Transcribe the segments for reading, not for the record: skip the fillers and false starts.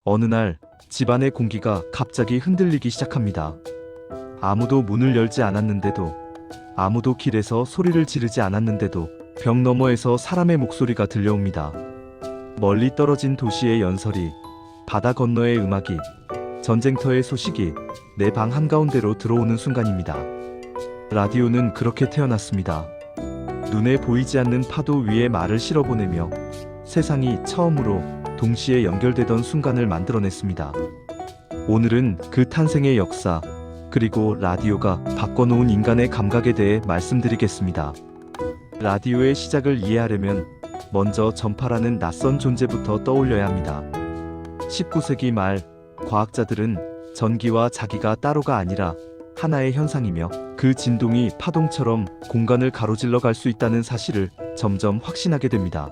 어느 날 집안의 공기가 갑자기 흔들리기 시작합니다. 아무도 문을 열지 않았는데도, 아무도 길에서 소리를 지르지 않았는데도 벽 너머에서 사람의 목소리가 들려옵니다. 멀리 떨어진 도시의 연설이, 바다 건너의 음악이, 전쟁터의 소식이 내 방 한가운데로 들어오는 순간입니다. 라디오는 그렇게 태어났습니다. 눈에 보이지 않는 파도 위에 말을 실어보내며 세상이 처음으로 동시에 연결되던 순간을 만들어냈습니다. 오늘은 그 탄생의 역사, 그리고 라디오가 바꿔놓은 인간의 감각에 대해 말씀드리겠습니다. 라디오의 시작을 이해하려면 먼저 전파라는 낯선 존재부터 떠올려야 합니다. 19세기 말 과학자들은 전기와 자기가 따로가 아니라 하나의 현상이며 그 진동이 파동처럼 공간을 가로질러 갈 수 있다는 사실을 점점 확신하게 됩니다.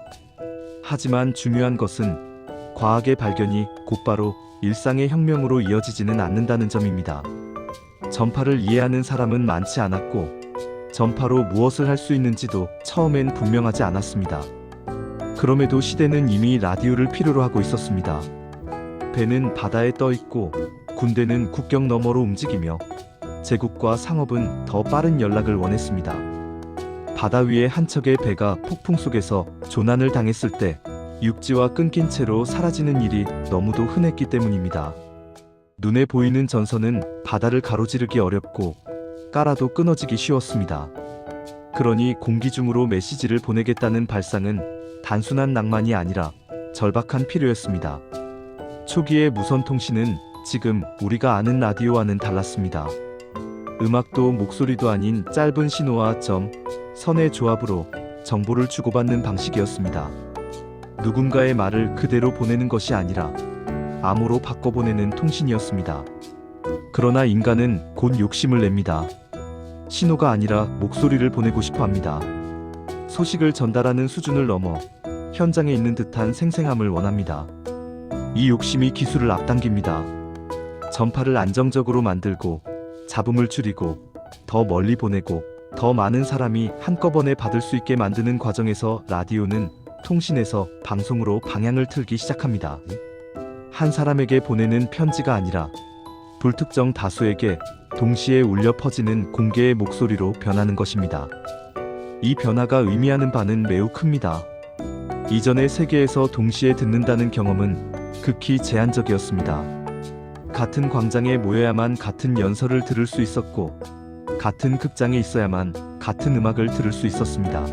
하지만 중요한 것은 과학의 발견이 곧바로 일상의 혁명으로 이어지지는 않는다는 점입니다. 전파를 이해하는 사람은 많지 않았고, 전파로 무엇을 할 수 있는지도 처음엔 분명하지 않았습니다. 그럼에도 시대는 이미 라디오를 필요로 하고 있었습니다. 배는 바다에 떠 있고, 군대는 국경 너머로 움직이며, 제국과 상업은 더 빠른 연락을 원했습니다. 바다 위의 한 척의 배가 폭풍 속에서 조난을 당했을 때 육지와 끊긴 채로 사라지는 일이 너무도 흔했기 때문입니다. 눈에 보이는 전선은 바다를 가로지르기 어렵고 깔아도 끊어지기 쉬웠습니다. 그러니 공기 중으로 메시지를 보내겠다는 발상은 단순한 낭만이 아니라 절박한 필요였습니다. 초기의 무선 통신은 지금 우리가 아는 라디오와는 달랐습니다. 음악도 목소리도 아닌 짧은 신호와 점, 선의 조합으로 정보를 주고받는 방식이었습니다. 누군가의 말을 그대로 보내는 것이 아니라 암호로 바꿔보내는 통신이었습니다. 그러나 인간은 곧 욕심을 냅니다. 신호가 아니라 목소리를 보내고 싶어 합니다. 소식을 전달하는 수준을 넘어 현장에 있는 듯한 생생함을 원합니다. 이 욕심이 기술을 앞당깁니다. 전파를 안정적으로 만들고, 잡음을 줄이고, 더 멀리 보내고, 더 많은 사람이 한꺼번에 받을 수 있게 만드는 과정에서 라디오는 통신에서 방송으로 방향을 틀기 시작합니다. 한 사람에게 보내는 편지가 아니라 불특정 다수에게 동시에 울려 퍼지는 공개의 목소리로 변하는 것입니다. 이 변화가 의미하는 바는 매우 큽니다. 이전의 세계에서 동시에 듣는다는 경험은 극히 제한적이었습니다. 같은 광장에 모여야만 같은 연설을 들을 수 있었고, 같은 극장에 있어야만 같은 음악을 들을 수 있었습니다.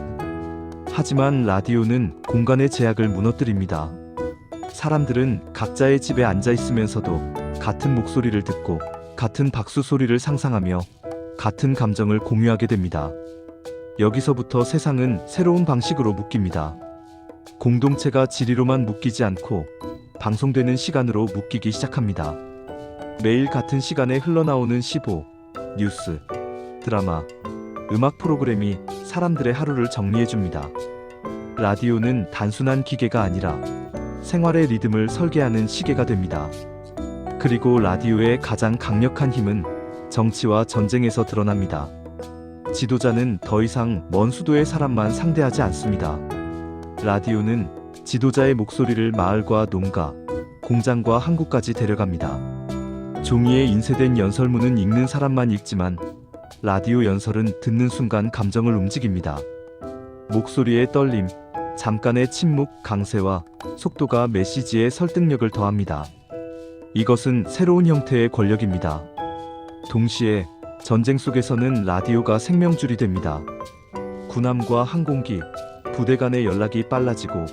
하지만 라디오는 공간의 제약을 무너뜨립니다. 사람들은 각자의 집에 앉아 있으면서도 같은 목소리를 듣고, 같은 박수 소리를 상상하며 같은 감정을 공유하게 됩니다. 여기서부터 세상은 새로운 방식으로 묶입니다. 공동체가 지리로만 묶이지 않고 방송되는 시간으로 묶이기 시작합니다. 매일 같은 시간에 흘러나오는 15, 뉴스, 드라마, 음악 프로그램이 사람들의 하루를 정리해줍니다. 라디오는 단순한 기계가 아니라 생활의 리듬을 설계하는 시계가 됩니다. 그리고 라디오의 가장 강력한 힘은 정치와 전쟁에서 드러납니다. 지도자는 더 이상 먼 수도의 사람만 상대하지 않습니다. 라디오는 지도자의 목소리를 마을과 농가, 공장과 항구까지 데려갑니다. 종이에 인쇄된 연설문은 읽는 사람만 읽지만 라디오 연설은 듣는 순간 감정을 움직입니다. 목소리의 떨림, 잠깐의 침묵, 강세와 속도가 메시지의 설득력을 더합니다. 이것은 새로운 형태의 권력입니다. 동시에 전쟁 속에서는 라디오가 생명줄이 됩니다. 군함과 항공기, 부대 간의 연락이 빨라지고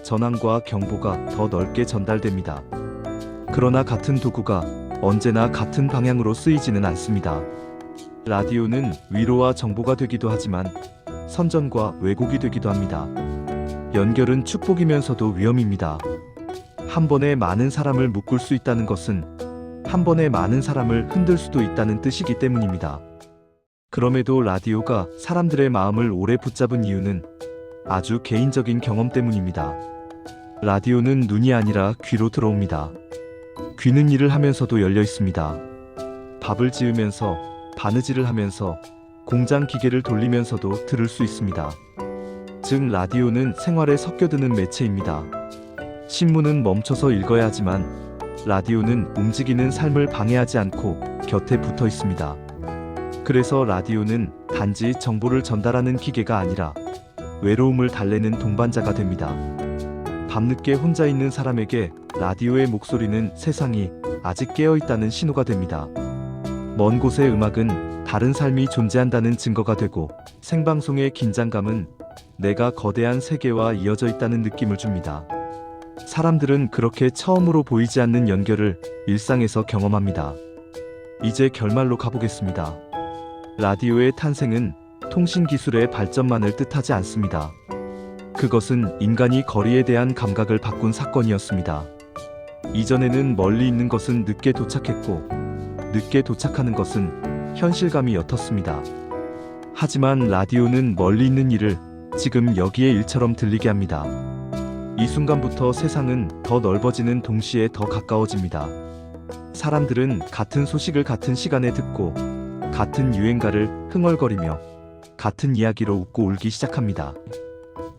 전황과 경보가 더 넓게 전달됩니다. 그러나 같은 도구가 언제나 같은 방향으로 쓰이지는 않습니다. 라디오는 위로와 정보가 되기도 하지만 선전과 왜곡이 되기도 합니다. 연결은 축복이면서도 위험입니다. 한 번에 많은 사람을 묶을 수 있다는 것은 한 번에 많은 사람을 흔들 수도 있다는 뜻이기 때문입니다. 그럼에도 라디오가 사람들의 마음을 오래 붙잡은 이유는 아주 개인적인 경험 때문입니다. 라디오는 눈이 아니라 귀로 들어옵니다. 귀는 일을 하면서도 열려 있습니다. 밥을 지으면서, 바느질을 하면서, 공장 기계를 돌리면서도 들을 수 있습니다. 즉 라디오는 생활에 섞여드는 매체입니다. 신문은 멈춰서 읽어야 하지만 라디오는 움직이는 삶을 방해하지 않고 곁에 붙어 있습니다. 그래서 라디오는 단지 정보를 전달하는 기계가 아니라 외로움을 달래는 동반자가 됩니다. 밤늦게 혼자 있는 사람에게 라디오의 목소리는 세상이 아직 깨어 있다는 신호가 됩니다. 먼 곳의 음악은 다른 삶이 존재한다는 증거가 되고, 생방송의 긴장감은 내가 거대한 세계와 이어져 있다는 느낌을 줍니다. 사람들은 그렇게 처음으로 보이지 않는 연결을 일상에서 경험합니다. 이제 결말로 가보겠습니다. 라디오의 탄생은 통신 기술의 발전만을 뜻하지 않습니다. 그것은 인간이 거리에 대한 감각을 바꾼 사건이었습니다. 이전에는 멀리 있는 것은 늦게 도착했고, 늦게 도착하는 것은 현실감이 옅었습니다. 하지만 라디오는 멀리 있는 일을 지금 여기에 일처럼 들리게 합니다. 이 순간부터 세상은 더 넓어지는 동시에 더 가까워집니다. 사람들은 같은 소식을 같은 시간에 듣고, 같은 유행가를 흥얼거리며 같은 이야기로 웃고 울기 시작합니다.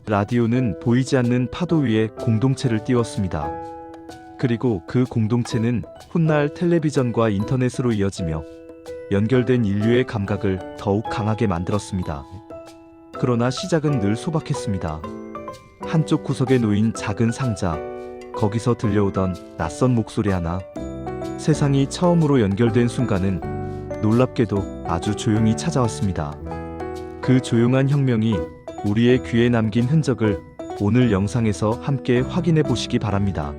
라디오는 보이지 않는 파도 위에 공동체를 띄웠습니다. 그리고 그 공동체는 훗날 텔레비전과 인터넷으로 이어지며 연결된 인류의 감각을 더욱 강하게 만들었습니다. 그러나 시작은 늘 소박했습니다. 한쪽 구석에 놓인 작은 상자, 거기서 들려오던 낯선 목소리 하나. 세상이 처음으로 연결된 순간은 놀랍게도 아주 조용히 찾아왔습니다. 그 조용한 혁명이 우리의 귀에 남긴 흔적을 오늘 영상에서 함께 확인해 보시기 바랍니다.